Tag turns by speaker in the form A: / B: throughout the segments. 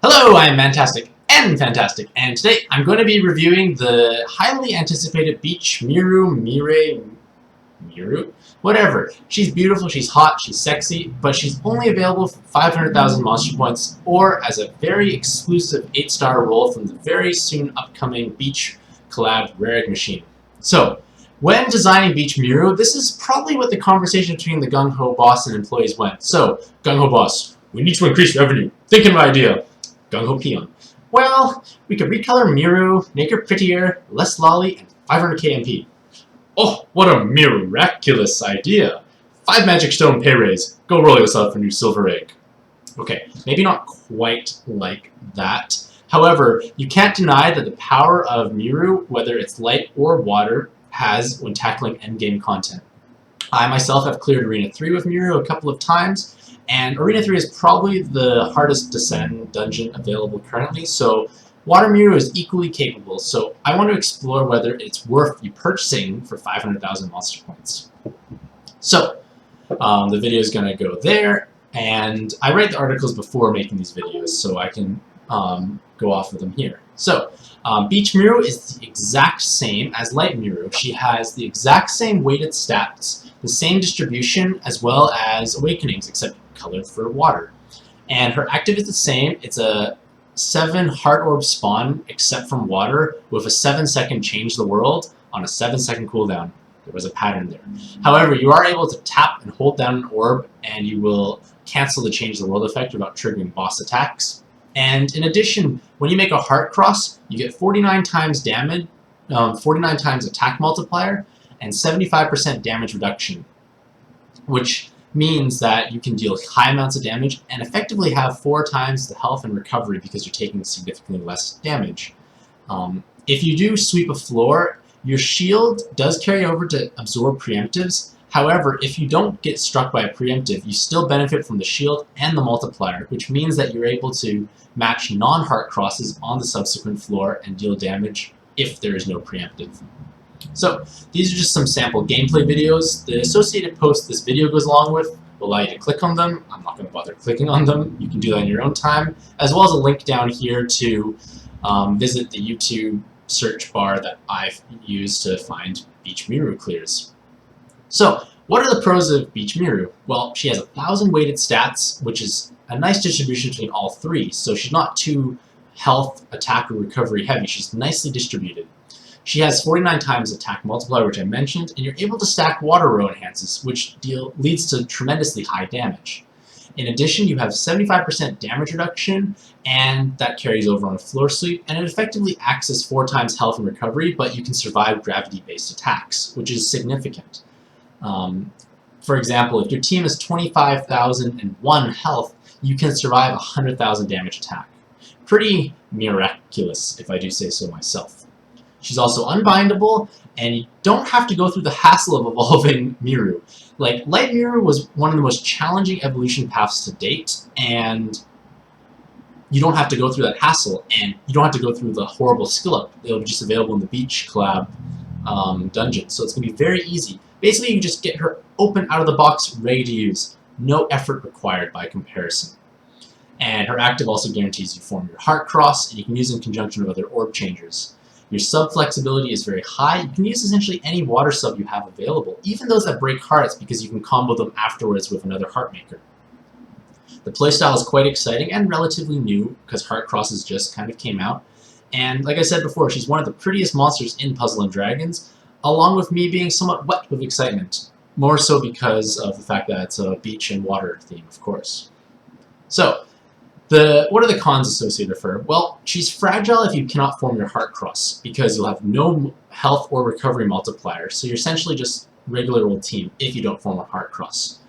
A: Hello, I am Mantastic and Fantastic, and today I'm going to be reviewing the highly anticipated Beach Miru? Whatever. She's beautiful, she's hot, she's sexy, but she's only available for 500,000 monster points or as a very exclusive 8-star roll from the very soon upcoming Beach collab rare egg machine. So, when designing Beach Miru, this is probably what the conversation between the Gung Ho boss and employees went. So, Gung Ho boss, we need to increase revenue. Think of an idea. Gung Ho peon. Well, we could recolor Miru, make her prettier, less lolly, and 500k MP. Oh, what a miraculous idea! 5 magic stone pay raise. Go roll yourself for new silver egg. Okay, maybe not quite like that. However, you can't deny that the power of Miru, whether it's light or water, has when tackling endgame content. I myself have cleared Arena 3 with Miru a couple of times, and Arena 3 is probably the hardest descent dungeon available currently, so Water Miru is equally capable, so I want to explore whether it's worth you purchasing for 500,000 monster points. So, the video is going to go there, and I write the articles before making these videos, so I can go off of them here. So, Beach Miru is the exact same as Light Miru. She has the exact same weighted stats, the same distribution, as well as Awakenings, except colored for water. And her active is the same. It's a 7 Heart Orb spawn, except from water, with a 7-second change the world on a 7-second cooldown. There was a pattern there. However, you are able to tap and hold down an orb, and you will cancel the change the world effect without triggering boss attacks. And in addition, when you make a heart cross, you get 49 times damage, 49 times attack multiplier, and 75% damage reduction, which means that you can deal high amounts of damage and effectively have 4 times the health and recovery because you're taking significantly less damage. If you do sweep a floor, your shield does carry over to absorb preemptives. However, if you don't get struck by a preemptive, you still benefit from the shield and the multiplier, which means that you're able to match non-heart crosses on the subsequent floor and deal damage if there is no preemptive. So, these are just some sample gameplay videos. The associated post this video goes along with will allow you to click on them. I'm not going to bother clicking on them. You can do that in your own time, as well as a link down here to visit the YouTube search bar that I've used to find Beach Miru clears. So, what are the pros of Beach Miru? Well, she has 1,000 weighted stats, which is a nice distribution between all 3, so she's not too health, attack, or recovery heavy. She's nicely distributed. She has 49 times attack multiplier, which I mentioned, and you're able to stack water row enhances, which leads to tremendously high damage. In addition, you have 75% damage reduction, and that carries over on a floor sweep, and it effectively acts as 4 times health and recovery, but you can survive gravity-based attacks, which is significant. For example, if your team is 25,001 health, you can survive 100,000 damage attack. Pretty miraculous, if I do say so myself. She's also unbindable, and you don't have to go through the hassle of evolving Miru. Like, Light Miru was one of the most challenging evolution paths to date, and you don't have to go through that hassle, and you don't have to go through the horrible skill up. It'll be just available in the Beach collab dungeon, so it's going to be very easy. Basically, you just get her open out of the box, ready to use. No effort required by comparison. And her active also guarantees you form your heart cross, and you can use it in conjunction with other orb changers. Your sub flexibility is very high. You can use essentially any water sub you have available, even those that break hearts, because you can combo them afterwards with another heart maker. The playstyle is quite exciting and relatively new, because heart crosses just kind of came out. And like I said before, she's one of the prettiest monsters in Puzzle & Dragons, along with me being somewhat wet with excitement. More so because of the fact that it's a beach and water theme, of course. So, what are the cons associated with her? Well, she's fragile if you cannot form your heart cross, because you'll have no health or recovery multiplier, so you're essentially just regular old team if you don't form a heart cross.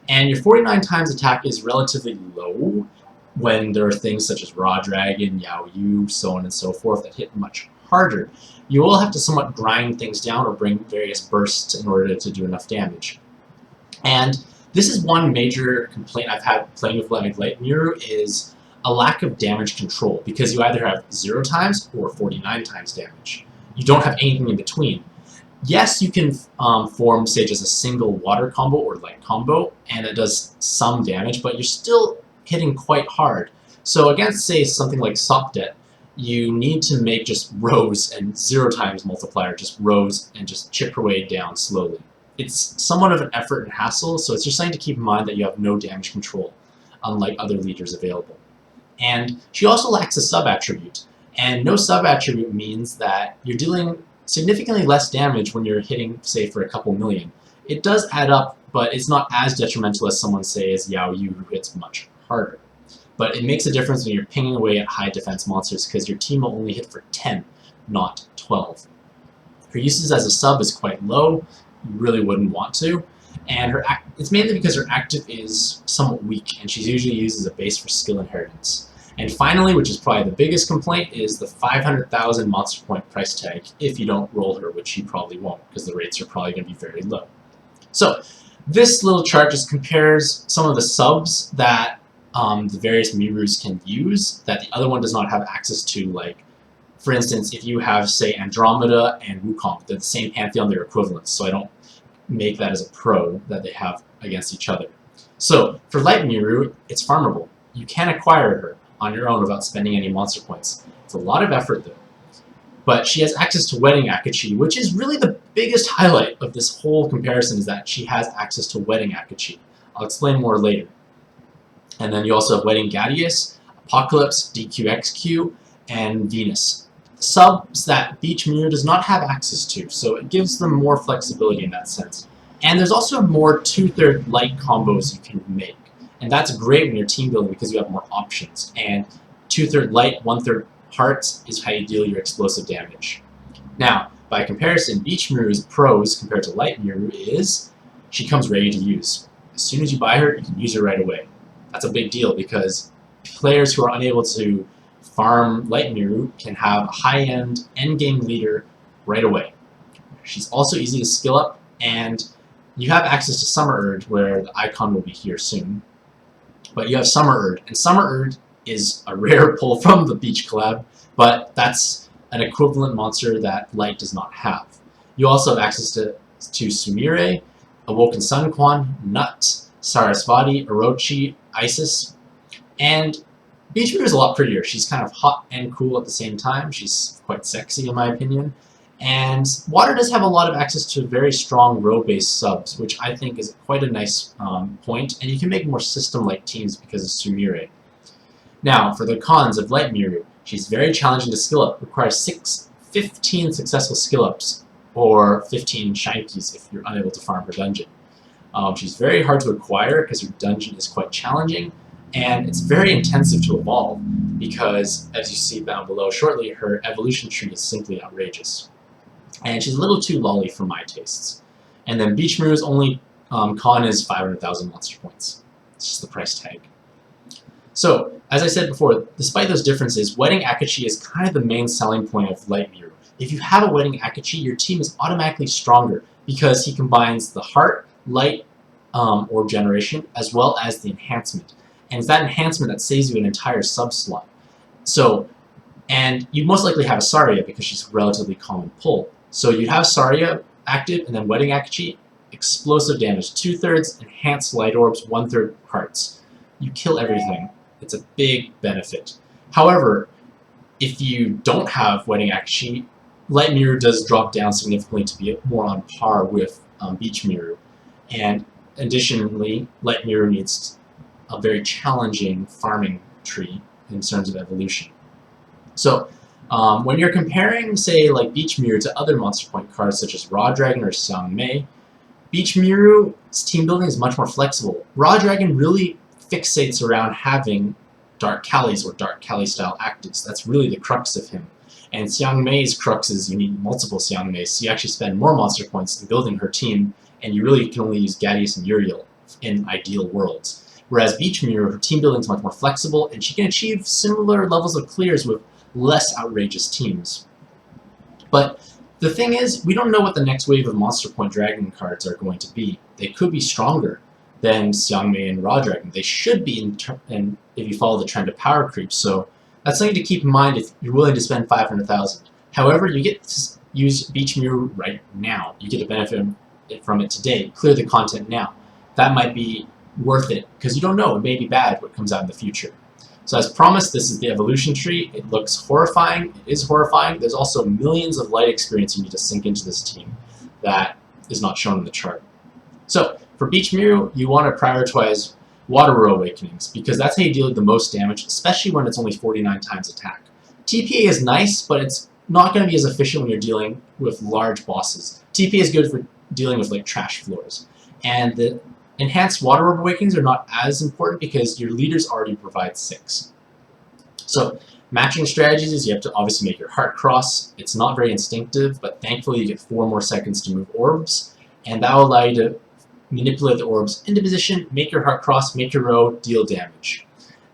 A: And your 49 times attack is relatively low when there are things such as Raw Dragon, Yao Yu, so on and so forth that hit much harder. You will have to somewhat grind things down or bring various bursts in order to do enough damage. And this is one major complaint I've had playing with Light Miru is a lack of damage control, because you either have 0 times or 49 times damage. You don't have anything in between. Yes, you can form, say, just a single water combo or light combo, and it does some damage, but you're still hitting quite hard. So against, say, something like Sopdet, you need to make just rows and 0 times multiplier, just rows, and just chip your way down slowly. It's somewhat of an effort and hassle, so it's just something to keep in mind that you have no damage control, unlike other leaders available. And she also lacks a sub-attribute, and no sub-attribute means that you're dealing significantly less damage when you're hitting, say, for a couple million. It does add up, but it's not as detrimental as someone, say, as Yao Yu, who hits much harder. But it makes a difference when you're pinging away at high defense monsters, because your team will only hit for 10, not 12. Her uses as a sub is quite low. You really wouldn't want to. And it's mainly because her active is somewhat weak, and she's usually used as a base for skill inheritance. And finally, which is probably the biggest complaint, is the 500,000 monster point price tag if you don't roll her, which you probably won't, because the rates are probably going to be very low. So this little chart just compares some of the subs that the various Mirus can use that the other one does not have access to. Like, for instance, if you have, say, Andromeda and Wukong, they're the same Pantheon, they're equivalents, so I don't make that as a pro that they have against each other. So for Light Miru, it's farmable. You can acquire her on your own without spending any monster points. It's a lot of effort though. But she has access to Wedding Akachi, which is really the biggest highlight of this whole comparison, is that she has access to Wedding Akachi. I'll explain more later. And then you also have Wedding Gadius, Apocalypse, DQXQ, and Venus. Subs that Beach Mirror does not have access to, so it gives them more flexibility in that sense. And there's also more 2/3 light combos you can make. And that's great when you're team building because you have more options. And 2/3 light, 1/3 hearts is how you deal your explosive damage. Now, by comparison, Beach Miru's pros compared to Light Miru is she comes ready to use. As soon as you buy her, you can use her right away. That's a big deal because players who are unable to farm Light Miru can have a high-end endgame leader right away. She's also easy to skill up, and you have access to Summer Urge, where the icon will be here soon. But you have Summer Urge, and Summer Urge is a rare pull from the Beach collab, but that's an equivalent monster that Light does not have. You also have access to Sumire, Awoken Sun Quan, Nut, Sarasvati, Orochi, Isis, and Beach Mirror is a lot prettier. She's kind of hot and cool at the same time. She's quite sexy in my opinion. And Water does have a lot of access to very strong row-based subs, which I think is quite a nice point, and you can make more system-like teams because of Sumire. Now, for the cons of Light Miru, she's very challenging to skill up, requires 15 successful skill ups, or 15 shine keys if you're unable to farm her dungeon. She's very hard to acquire because her dungeon is quite challenging, and it's very intensive to evolve because, as you see down below shortly, her evolution tree is simply outrageous. And she's a little too lolly for my tastes. And then Beach Miru's only con is 500,000 monster points. It's just the price tag. So, as I said before, despite those differences, Wedding Akachi is kind of the main selling point of Light Miru. If you have a Wedding Akachi, your team is automatically stronger because he combines the Heart, Light, Orb Generation, as well as the Enhancement. And it's that enhancement that saves you an entire sub-slot. So, and you most likely have a Saria because she's a relatively common pull. So you'd have Saria active, and then Wedding Akachi, explosive damage, 2/3 enhanced light orbs, 1/3 hearts. You kill everything. It's a big benefit. However, if you don't have Wedding Akachi, Light Miru does drop down significantly to be more on par with Beach Miru. And additionally, Light Miru needs a very challenging farming tree in terms of evolution. So, when you're comparing, say, like Beach Miru to other Monster Point cards such as Raw Dragon or Xiang Mei, Beach Miru's team building is much more flexible. Raw Dragon really fixates around having Dark Callies or Dark Callie style actives. That's really the crux of him. And Xiang Mei's crux is you need multiple Xiang Meis, so you actually spend more monster points in building her team, and you really can only use Gadius and Uriel in ideal worlds. Whereas Beach Miru, her team building is much more flexible, and she can achieve similar levels of clears with less outrageous teams. But the thing is, we don't know what the next wave of Monster Point Dragon cards are going to be. They could be stronger than Xiang Mei and Raw Dragon. They should be if you follow the trend of power creep, so that's something to keep in mind if you're willing to spend 500,000. However, you get to use Beach Miru right now. You get to benefit from it today. Clear the content now. That might be worth it, because you don't know, it may be bad what comes out in the future. So as promised, this is the evolution tree. It looks horrifying. It is horrifying. There's also millions of light experience you need to sink into this team that is not shown in the chart. So for Beach Miru, you want to prioritize Water Row Awakenings because that's how you deal with the most damage, especially when it's only 49 times attack. TPA is nice, but it's not going to be as efficient when you're dealing with large bosses. TPA is good for dealing with like trash floors. And the enhanced Water Orb Awakenings are not as important because your leaders already provide 6. So matching strategies is you have to obviously make your heart cross. It's not very instinctive, but thankfully you get 4 more seconds to move orbs, and that will allow you to manipulate the orbs into position, make your heart cross, make your row, deal damage.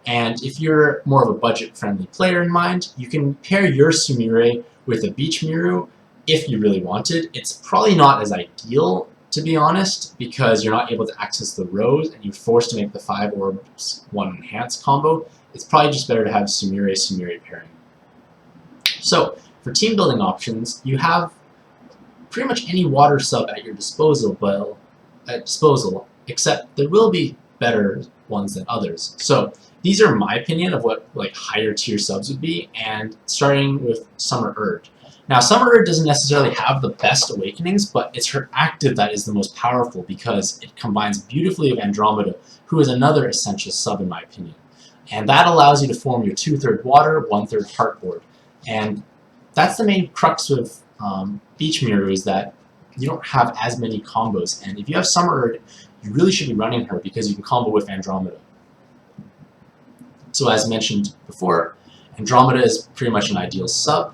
A: And if you're more of a budget-friendly player in mind, you can pair your Sumire with a Beach Miru if you really wanted. It's probably not as ideal, to be honest, because you're not able to access the rows and you're forced to make the 5 orbs 1 enhanced combo. It's probably just better to have Sumire pairing. So for team building options, you have pretty much any water sub at your disposal, except there will be better ones than others. So these are my opinion of what like higher tier subs would be, and starting with Summer Urd. Now Summer Urd doesn't necessarily have the best awakenings, but it's her active that is the most powerful because it combines beautifully with Andromeda, who is another essential sub in my opinion. And that allows you to form your 2/3 water, 1/3 heart board. And that's the main crux of Beach Miru, is that you don't have as many combos. And if you have Summer Urd, you really should be running her because you can combo with Andromeda. So as mentioned before, Andromeda is pretty much an ideal sub.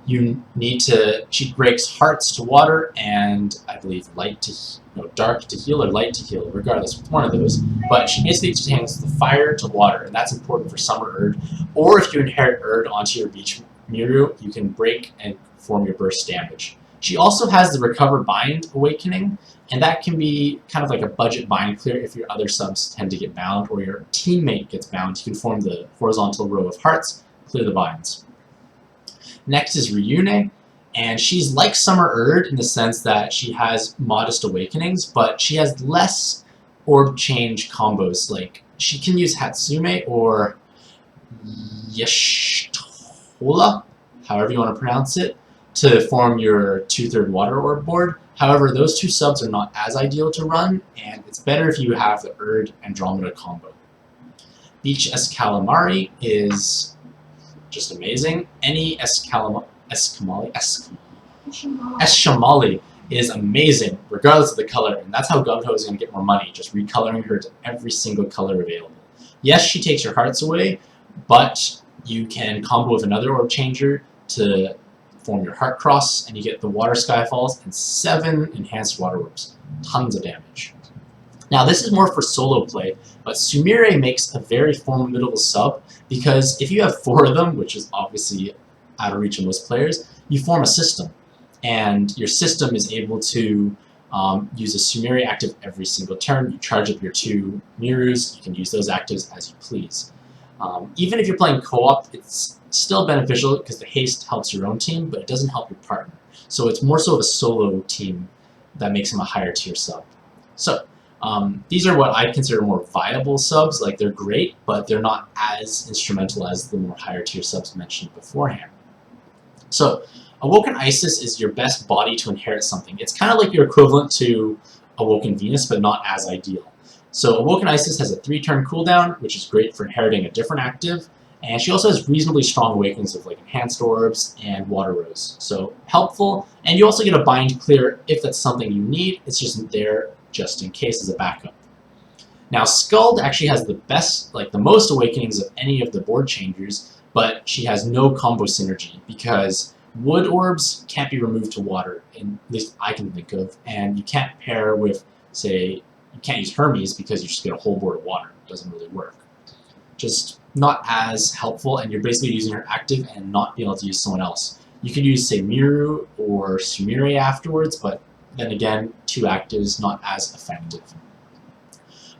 A: You need to, she breaks hearts to water and I believe dark to heal or light to heal, regardless, with one of those. But she basically changes the fire to water, and that's important for Summer Urd. Or if you inherit Urd onto your Beach Miru, you can break and form your burst damage. She also has the Recover Bind Awakening, and that can be kind of like a budget bind clear if your other subs tend to get bound or your teammate gets bound. You can form the horizontal row of hearts, clear the binds. Next is Ryune, and she's like Summer Urd in the sense that she has modest awakenings, but she has less orb change combos. Like, she can use Hatsume or Yeshtola, however you want to pronounce it, to form your 2/3 water orb board. However, those two subs are not as ideal to run, and it's better if you have the Urd Andromeda combo. Beach Escalamari is just amazing. Any Escamali is amazing, regardless of the color, and that's how Gumho is going to get more money, just recoloring her to every single color available. Yes, she takes your hearts away, but you can combo with another orb changer to form your heart cross, and you get the water skyfalls and 7 enhanced water orbs. Tons of damage. Now this is more for solo play, but Sumire makes a very formidable sub because if you have 4 of them, which is obviously out of reach of most players, you form a system, and your system is able to use a Sumire active every single turn. You charge up your 2 Mirus, you can use those actives as you please. Even if you're playing co-op, it's still beneficial because the haste helps your own team, but it doesn't help your partner. So it's more so of a solo team that makes him a higher tier sub. So these are what I consider more viable subs. Like, they're great, but they're not as instrumental as the more higher tier subs mentioned beforehand. So Awoken Isis is your best body to inherit something. It's kind of like your equivalent to Awoken Venus, but not as ideal. So Awoken Isis has a 3-turn cooldown, which is great for inheriting a different active, and she also has reasonably strong awakenings of like enhanced orbs and water rows. So helpful, and you also get a bind clear if that's something you need. It's just there just in case as a backup. Now Skuld actually has the best, like the most awakenings of any of the board changers, but she has no combo synergy because wood orbs can't be removed to water, at least I can think of, and you can't pair with, say, you can't use Hermes because you just get a whole board of water. It doesn't really work. Just not as helpful, and you're basically using her active and not being able to use someone else. You could use, say, Miru or Sumire afterwards, but then again, 2 actives, not as effective.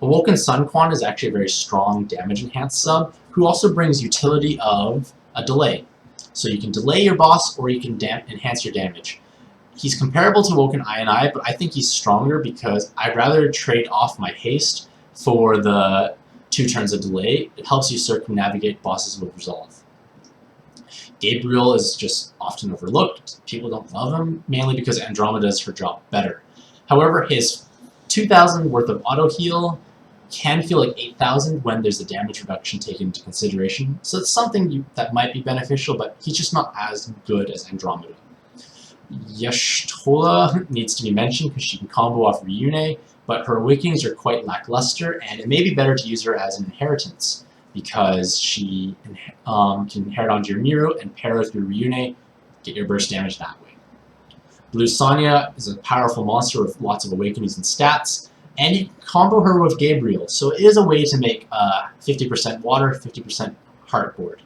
A: Awoken Sun Quan is actually a very strong damage enhanced sub, who also brings utility of a delay. So you can delay your boss, or you can enhance your damage. He's comparable to Awoken I, but I think he's stronger because I'd rather trade off my haste for the 2 turns of delay, it helps you circumnavigate bosses with resolve. Gabriel is just often overlooked. People don't love him, mainly because Andromeda does her job better. However, his 2,000 worth of auto heal can feel like 8,000 when there's a damage reduction taken into consideration, so it's something that might be beneficial, but he's just not as good as Andromeda. Y'shtola needs to be mentioned because she can combo off Ryune, but her awakenings are quite lackluster, and it may be better to use her as an inheritance, because she can inherit onto your Miru and pair with your Ryune, get your burst damage that way. Blue Sonya is a powerful monster with lots of awakenings and stats, and you can combo her with Gabriel, so it is a way to make 50% water, 50% heart board.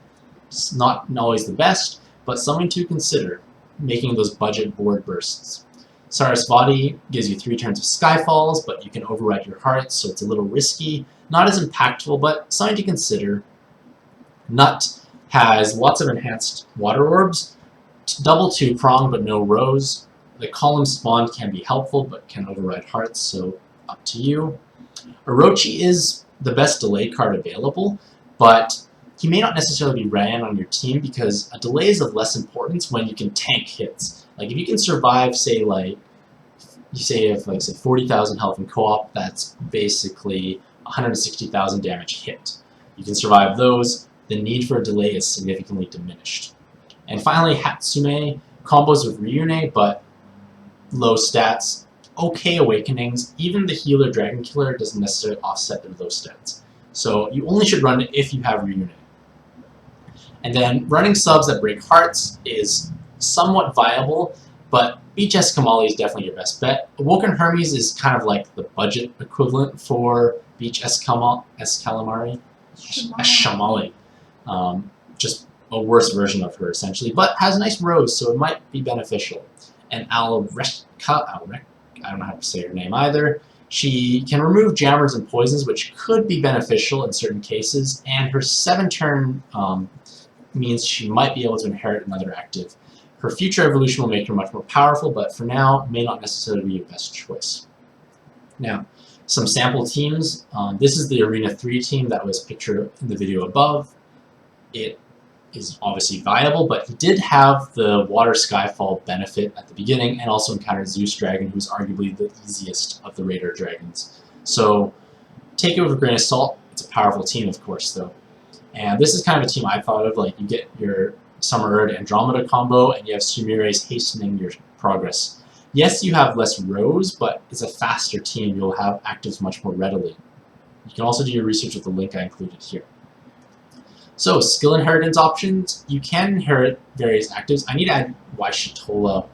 A: It's not always the best, but something to consider, making those budget board bursts. Sarasvati gives you 3 turns of Skyfalls, but you can override your heart, so it's a little risky. Not as impactful, but something to consider. Nut has lots of enhanced water orbs, double 2-prong but no rose. The column spawn can be helpful, but can override hearts, so up to you. Orochi is the best delay card available, but he may not necessarily be ran on your team because a delay is of less importance when you can tank hits. Like if you can survive, say like, you say you have like say 40,000 health in co-op, that's basically 160,000 damage hit. You can survive those, the need for a delay is significantly diminished. And finally, Hatsume combos with Ryune, but low stats, okay awakenings, even the healer Dragon Killer doesn't necessarily offset their low stats. So you only should run it if you have Ryune. And then running subs that break hearts is somewhat viable, but Beach Escamali is definitely your best bet. Awoken Hermes is kind of like the budget equivalent for Beach Escalamari. Shamali. Just a worse version of her, essentially, but has a nice rose, so it might be beneficial. And I don't know how to say her name either. She can remove jammers and poisons, which could be beneficial in certain cases, and her 7-turn means she might be able to inherit another active. Her future evolution will make her much more powerful, but for now, may not necessarily be your best choice. Now, some sample teams. This is the Arena 3 team that was pictured in the video above. It is obviously viable, but he did have the Water Skyfall benefit at the beginning, and also encountered Zeus Dragon, who's arguably the easiest of the Raider Dragons. So, take it with a grain of salt. It's a powerful team, of course, though. And this is kind of a team I thought of, like you get your Summer Erd Andromeda combo, and you have Sumire's hastening your progress. Yes, you have less rows, but it's a faster team. You'll have actives much more readily. You can also do your research with the link I included here. So, skill inheritance options. You can inherit various actives. I need to add Y'shtola,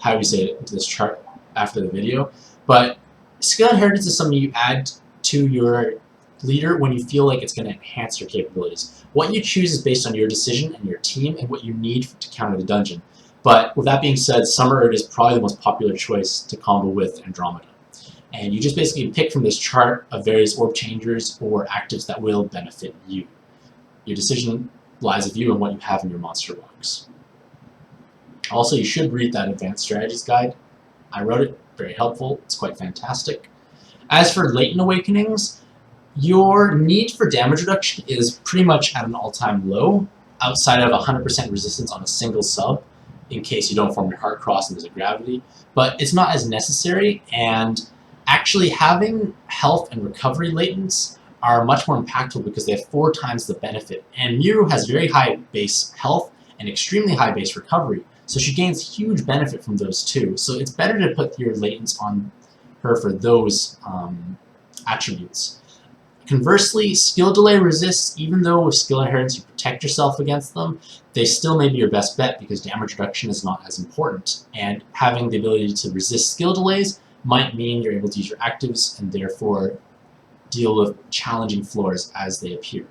A: how you say it, to this chart after the video. But skill inheritance is something you add to your leader when you feel like it's going to enhance your capabilities. What you choose is based on your decision and your team and what you need to counter the dungeon. But with that being said, Summer Erd is probably the most popular choice to combo with Andromeda. And you just basically pick from this chart of various orb changers or actives that will benefit you. Your decision lies with you and what you have in your monster box. Also, you should read that Advanced Strategies guide. I wrote it, very helpful, it's quite fantastic. As for Latent Awakenings, your need for damage reduction is pretty much at an all-time low, outside of 100% resistance on a single sub, in case you don't form your heart cross and there's a gravity. But it's not as necessary, and actually having health and recovery latents are much more impactful because they have 4 times the benefit. And Miru has very high base health and extremely high base recovery, so she gains huge benefit from those two. So it's better to put your latents on her for those attributes. Conversely, skill delay resists, even though with skill inheritance you protect yourself against them, they still may be your best bet because damage reduction is not as important. And having the ability to resist skill delays might mean you're able to use your actives and therefore deal with challenging floors as they appear.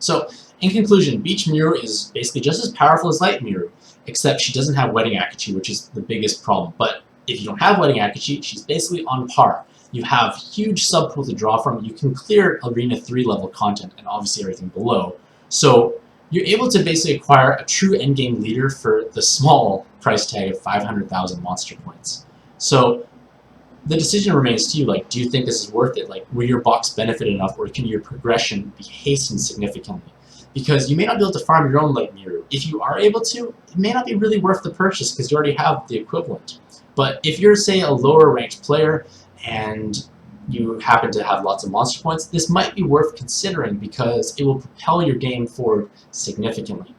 A: So, in conclusion, Beach Miru is basically just as powerful as Light Miru, except she doesn't have Wedding Akachi, which is the biggest problem. But if you don't have Wedding Akachi, she's basically on par. You have huge subpool to draw from. You can clear Arena 3 level content and obviously everything below. So you're able to basically acquire a true endgame leader for the small price tag of 500,000 monster points. So the decision remains to you. Like, do you think this is worth it? Like, will your box benefit enough, or can your progression be hastened significantly? Because you may not be able to farm your own like Miru. If you are able to, it may not be really worth the purchase because you already have the equivalent. But if you're, say, a lower ranked player and you happen to have lots of monster points, this might be worth considering because it will propel your game forward significantly.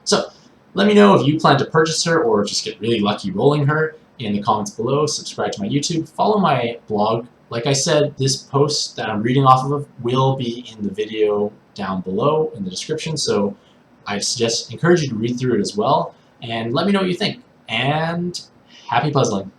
A: So let me know if you plan to purchase her or just get really lucky rolling her in the comments below. Subscribe to my YouTube, follow my blog. Like I said, this post that I'm reading off of will be in the video down below in the description, so I encourage you to read through it as well, and let me know what you think. And happy puzzling!